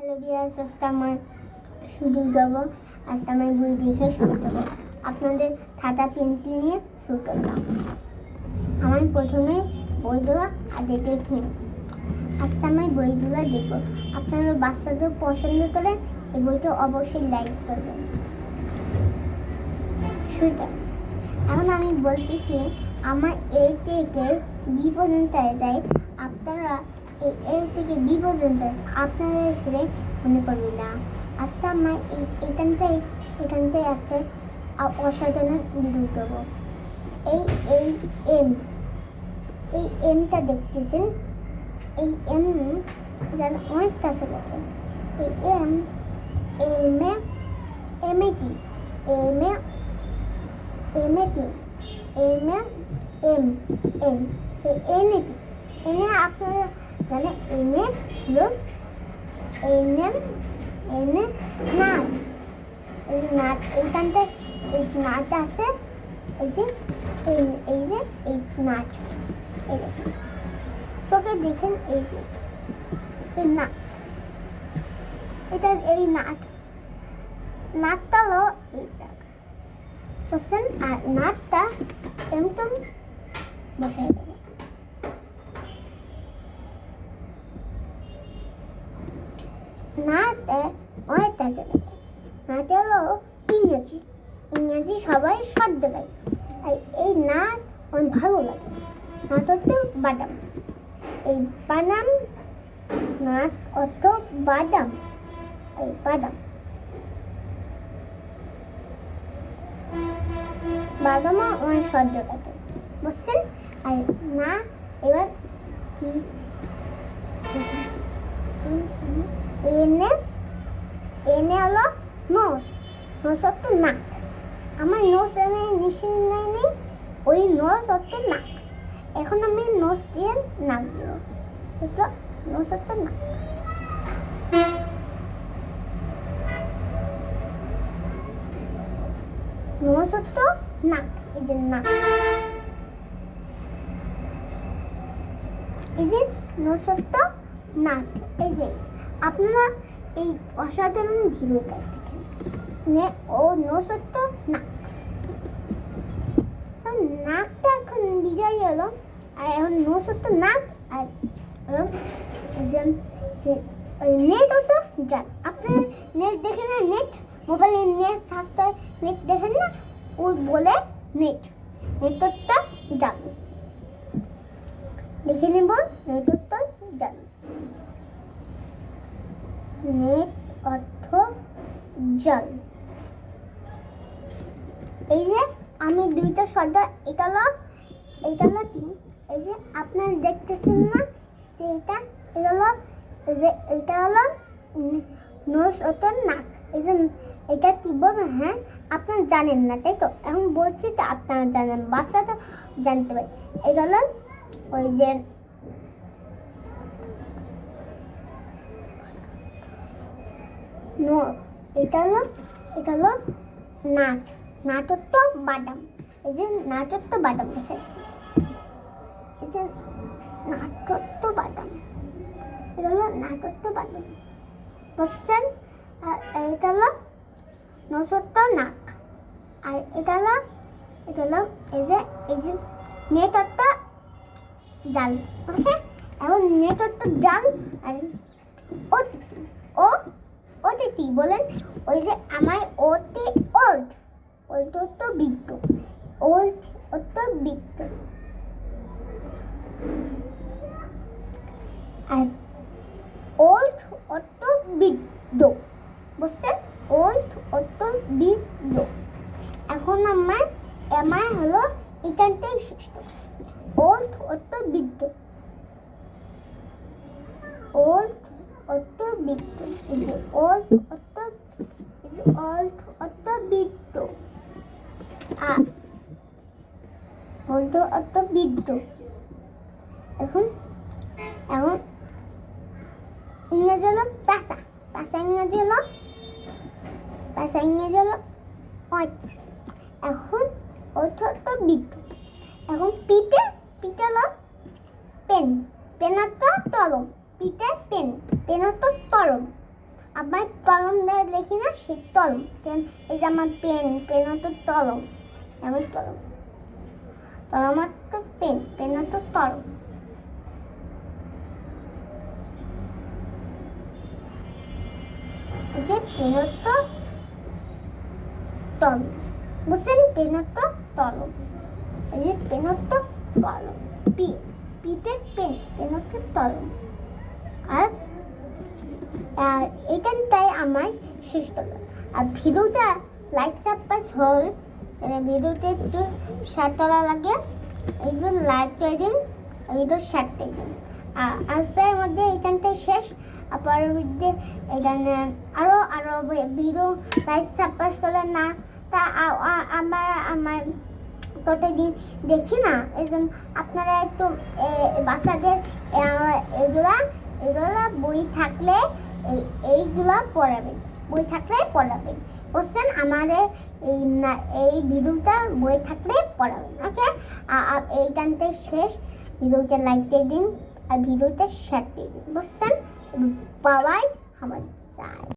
Hello viewers, আজকে আমার শুরু দেবো। আজকে আমার বই দেখে শুরু দেবো। আপনাদের খাতা পেন্সিল নিয়ে শুরু করলাম। আমার প্রথমে বইগুলো আগে দেখি। আজকে আমার বইগুলো দেখবো। আপনারা বাচ্চাদের পছন্দ করে এই বইটা অবশ্যই লাইক করবেন। শুরু। এখন আমি বলতেছি আমার এ থেকে বি পর্যন্ত যায়। আপনারা এ থেকে বি পর্যন্ত আপনারা ছেড়ে মনে করবে না। আজকে আমার এখানটায় আসতে অসাধারণ বিদ্যুৎ দেবো। এই এমটা দেখতেছেন, এই এম যেন অনেকটা ছিল। এই এমএটি এনে আপনারা জানে এনে হলো এনে নাট। এই নাট এইখানটায় এই নাট আছে। এই যে এই নাট, এই দেখেন চোখে দেখেন। এই যে এই নাট, এটা এই নাটটা হলো এই জায়গা বুঝছেন। আর নাটটা এমন বসাই দেবেন। নাটে অনেকটা চলে যায়। নাটে হলো ইংরেজি সবাই শব্দ পাই। আর এই নাট অনেক ভালো লাগে। নাট হচ্ছে বাদাম। এই বাদাম নাট অর্থ বাদাম। এই বাদামও অনেক শব্দ কাটে বুঝছেন। আর না এবার কি এনে হলো নোস হচ্ছে নাক। আমার নোস এনে নিশ্চিত নেই, ওই নোস হচ্ছে নাক। এখন আমি নোস দিয়ে নাক দিব। নোস হচ্ছে নাক। নোস হচ্ছে নাক। এই যে নাক, এই যে নোস হচ্ছে নাক। এই যে আপনারা এই অসাধারণ ভিডিওটা দেখেন। ও নোস হচ্ছে নাক। নাকটা এখন বিজয় হলো। আর এখন নোস হচ্ছে নাক। আর নেট হতো যান। আপনারা নেট দেখেন না? নেট মোবাইলে নেট সার্চ করে নেট দেখেন না? ও বলে নেট হচ্ছে যান। লিখে নেব নেট হচ্ছে যান। নেট অর্থ জল। এই যে আমি দুইটা শব্দ, এটা হলো তিন। এই যে আপনারা দেখতেছেন না যে এটা হলো নোস অত নাক। এই যে এটা কি বলবেন? হ্যাঁ, আপনারা জানেন না তাই তো? এখন বলছি তো আপনারা জানেন, বাচ্চাটা জানতে পারে। এটা হলো ওই যে এটা হলো নাট হতো বাদাম। এই যে নাট হতো বাদাম দেখাচ্ছি। এই যে নাট হতো বাদাম, এটা হলো নাট হতো বাদাম বুঝছেন। আর এটা হলো নোস হতো নাক। আর এটা হলো এই যে নেট হতো জাল। ওকে, এখন নেট হতো জাল। আর অতিথি বলেন। ওই যে আমার ওতে ওল্ড হতো বৃদ্ধ। ওল্ড হতো বৃদ্ধ। আর ওল্ড হতো বৃদ্ধ বুঝছেন। ওল্ড হতো বৃদ্ধ। এখন আমার হলো এখানটাই শেষ। ওল্ড হতো বৃদ্ধ। ওল্ড হতো বৃদ্ধ। এই যে ওল্ড হতো বৃদ্ধ। ওল্ড হতো বৃদ্ধ। এখন ইংরেজি হলো পেশা। ইংরেজি হলো এখন অর্থ হতো বৃদ্ধ। এখন পিঠে হলো পেন। পেন হতো কলম। পিঠে পেন হতো কলম। আমার কলম দিয়ে লিখি না, সে কলম। এই যে আমার পেন, পেন তো কলম, আমার কলম, কলম তো পেন, পেন তো কলম। এই যে পেন তো কলম, বুঝছেন? পেন তো কলম, এই যে পেন তো কলম, পি, পিতে পেন, পেন তো কলম। আর আর এখানটাই আমার শেষ হলো। আর ভিডিওটা লাইক সাবস্ক্রাইব হল, ভিডিওতে একটু শেয়ার করা লাগে, একটু লাইক করে দিন, ভিডিও শেয়ার করে দিন। আর আজকের মধ্যে এখানটাই শেষ। পরবর্তীতে এখানে আরো আরো ভিডিও লাইক সাবস্ক্রাইব করে না তা আমার প্রতিদিন দেখি না, এই জন্য আপনারা একটু বাচ্চাদের এগুলা এগুলা বই থাকলে এইগুলা পড়াবেন, বই থাকলে পড়াবেন, বুঝছেন? আমাদের এই ভিডিওটা বই থাকলে পড়াবেন, ওকে? এই গানটা শেষ, ভিডিওটা লাইক দিয়ে দিন আর ভিডিওটা শেয়ার দিয়ে দিন, বুঝছেন? বাবাই আমার চাই।